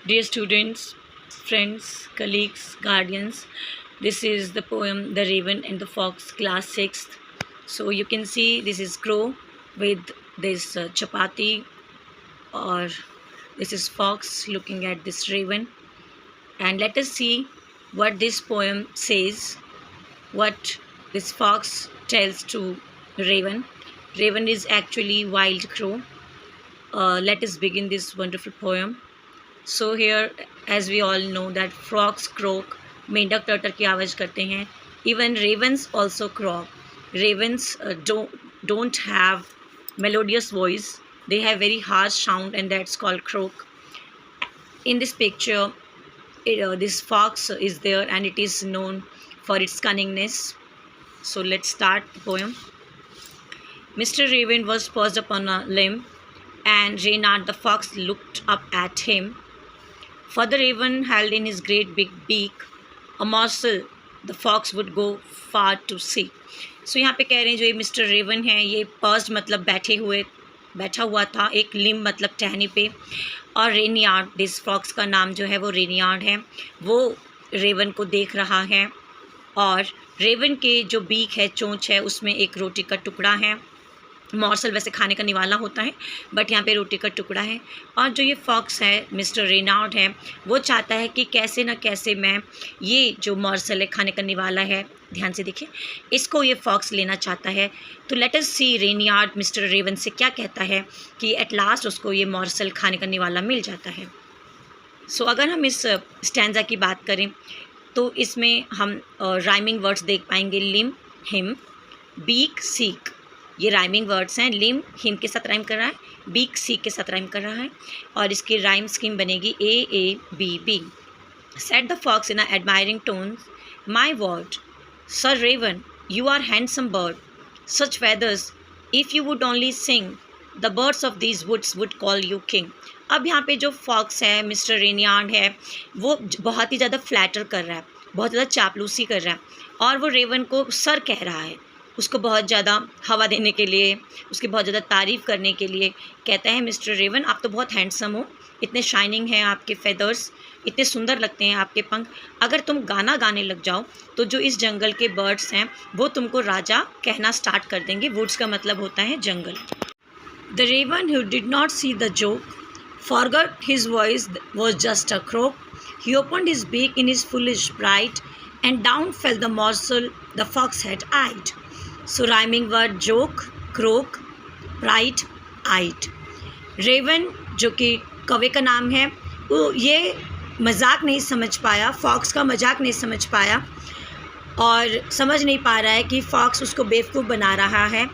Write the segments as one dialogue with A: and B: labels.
A: Dear students, friends, colleagues, guardians, this is the poem The Raven and the Fox, class 6th. So you can see this is crow with this chapati, or this is fox looking at this raven. And let us see what this poem says, what this fox tells to raven. Raven is actually wild crow. Let us begin this wonderful poem. So here as we all know that frogs croak, मेंढक टर्टर की आवाज़ करते हैं. Even ravens also croak. Ravens don't have melodious voice, they have very harsh sound, and that's called croak. In this picture, this fox is there and it is known for its cunningness. So let's start the poem. Mr. Raven was perched upon a limb, and Reynard the fox looked up at him. For the raven held in his great big beak a morsel the fox would go far to seek. So यहाँ पे कह रहे हैं जो ये mister Raven है, ये pursued मतलब बैठा हुआ था एक लिम मतलब टहनी पे, और रेनियार्ड, दिस फॉक्स का नाम जो है वो रेनियार्ड है, वो रेवन को देख रहा है. और रेवन के जो बीक है, चोंच है, उसमें एक रोटी का टुकड़ा है. मॉर्सल वैसे खाने का निवाला होता है, बट यहाँ पे रोटी का टुकड़ा है. और जो ये फॉक्स है, मिस्टर रेनार्ड है, वो चाहता है कि कैसे ना कैसे मैं ये जो मॉर्सल है, खाने का निवाला है, ध्यान से देखिए, इसको ये फॉक्स लेना चाहता है. तो लेट अस सी रेनियार्ड मिस्टर रेवन से क्या कहता है कि एट लास्ट उसको ये मॉर्सल खाने का निवाला मिल जाता है. सो अगर हम इस स्टैंजा की बात करें तो इसमें हम राइमिंग वर्ड्स देख पाएंगे. लिम, हिम, बीक, सीक, ये राइमिंग वर्ड्स हैं. लिम हिम के साथ राइम कर रहा है, बीक सीक के साथ राइम कर रहा है, और इसकी राइम स्कीम बनेगी A B B. Said the fox in a admiring tone, my word sir raven, you are handsome bird, such feathers if you would only sing, the birds of these woods would call you king. अब यहाँ पे जो fox है, mister रेनियार्ड है, वो बहुत ही ज़्यादा flatter कर रहा है, बहुत ज़्यादा चापलूसी कर रहा है, और वो रेवन को सर कह रहा है, उसको बहुत ज़्यादा हवा देने के लिए, उसकी बहुत ज़्यादा तारीफ़ करने के लिए कहता है, मिस्टर रेवन आप तो बहुत हैंडसम हो, इतने शाइनिंग हैं आपके फेदर्स, इतने सुंदर लगते हैं आपके पंख, अगर तुम गाना गाने लग जाओ तो जो इस जंगल के बर्ड्स हैं वो तुमको राजा कहना स्टार्ट कर देंगे. वुड्स का मतलब होता है जंगल. The raven who did not see the joke forgot his voice was just a croak. He opened his beak in his foolish pride and down fell the morsel the fox had eyed. So rhyming word joke, croak, pride, eyed. Raven जो कि कौवे का नाम है, वो ये मजाक नहीं समझ पाया, फॉक्स का मजाक नहीं समझ पाया, और समझ नहीं पा रहा है कि फॉक्स उसको बेवकूफ़ बना रहा है.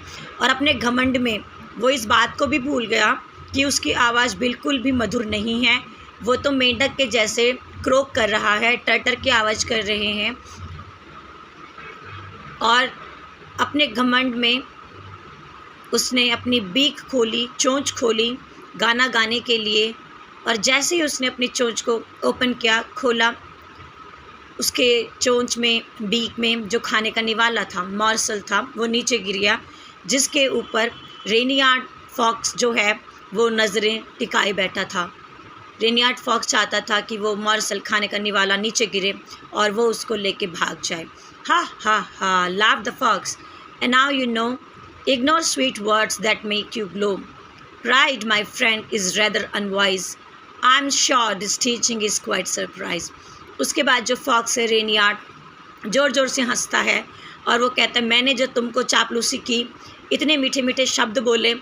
A: और अपने घमंड में वो इस बात को भी भूल गया कि उसकी आवाज़ बिल्कुल भी मधुर नहीं है. वो तो मेंढक के जैसे क्रोक कर रहा है, टर्टर की आवाज़ कर रहे हैं. और अपने घमंड में उसने अपनी बीक खोली, चोंच खोली गाना गाने के लिए, और जैसे ही उसने अपनी चोंच को ओपन किया, खोला, उसके चोंच में, बीक में जो खाने का निवाला था, मॉर्सल था, वो नीचे गिर गया, जिसके ऊपर रेनियार्ड फॉक्स जो है वो नज़रें टिकाए बैठा था. रेनियार्ड फॉक्स चाहता था कि वो मॉर्सल खाने का निवाला नीचे गिरे और वो उसको लेके भाग जाए. हा हा हा, laughed the fox. And now you know, ignore sweet words that make you glow. Pride, my friend, is rather unwise. I'm sure this teaching is quite surprise. उसके बाद जो फॉक्स है, रेनियार्ड, ज़ोर ज़ोर से हंसता है और वो कहता है, मैंने जो तुमको चापलूसी की, इतने मीठे मीठे शब्द बोले,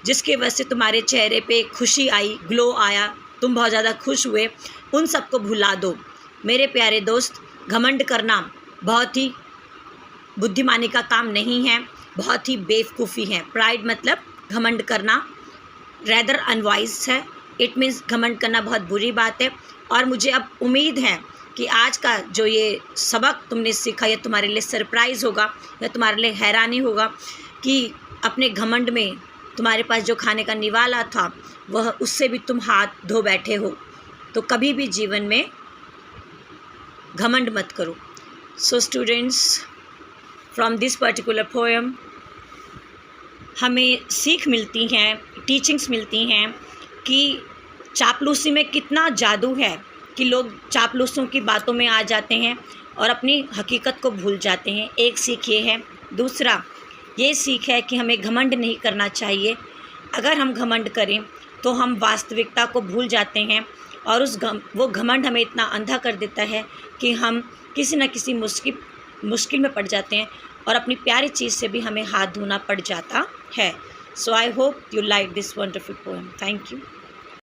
A: जिसकी वजह से तुम्हारे चेहरे पे खुशी आई, ग्लो आया, तुम बहुत ज़्यादा खुश हुए, उन सबको भुला दो. मेरे प्यारे दोस्त, घमंड करना बहुत ही बुद्धिमानी का काम नहीं है, बहुत ही बेवकूफ़ी है. प्राइड मतलब घमंड करना, रैदर अनवाइज है, इट मीन्स घमंड करना बहुत बुरी बात है. और मुझे अब उम्मीद है कि आज का जो ये सबक तुमने सीखा, ये तुम्हारे लिए सरप्राइज़ होगा, या तुम्हारे लिए हैरानी होगा कि अपने घमंड में तुम्हारे पास जो खाने का निवाला था, वह उससे भी तुम हाथ धो बैठे हो. तो कभी भी जीवन में घमंड मत करो. So students, from this particular poem हमें सीख मिलती हैं, टीचिंग्स मिलती हैं कि चापलूसी में कितना जादू है कि लोग चापलूसों की बातों में आ जाते हैं और अपनी हकीकत को भूल जाते हैं। एक सीख ये है। दूसरा ये सीख है कि हमें घमंड नहीं करना चाहिए। अगर हम घमंड करें तो हम वास्तविकता को भूल जाते हैं और वो घमंड हमें इतना अंधा कर देता है कि हम किसी न किसी मुश्किल में पड़ जाते हैं और अपनी प्यारी चीज़ से भी हमें हाथ धोना पड़ जाता है। So I hope you like this wonderful poem. Thank you.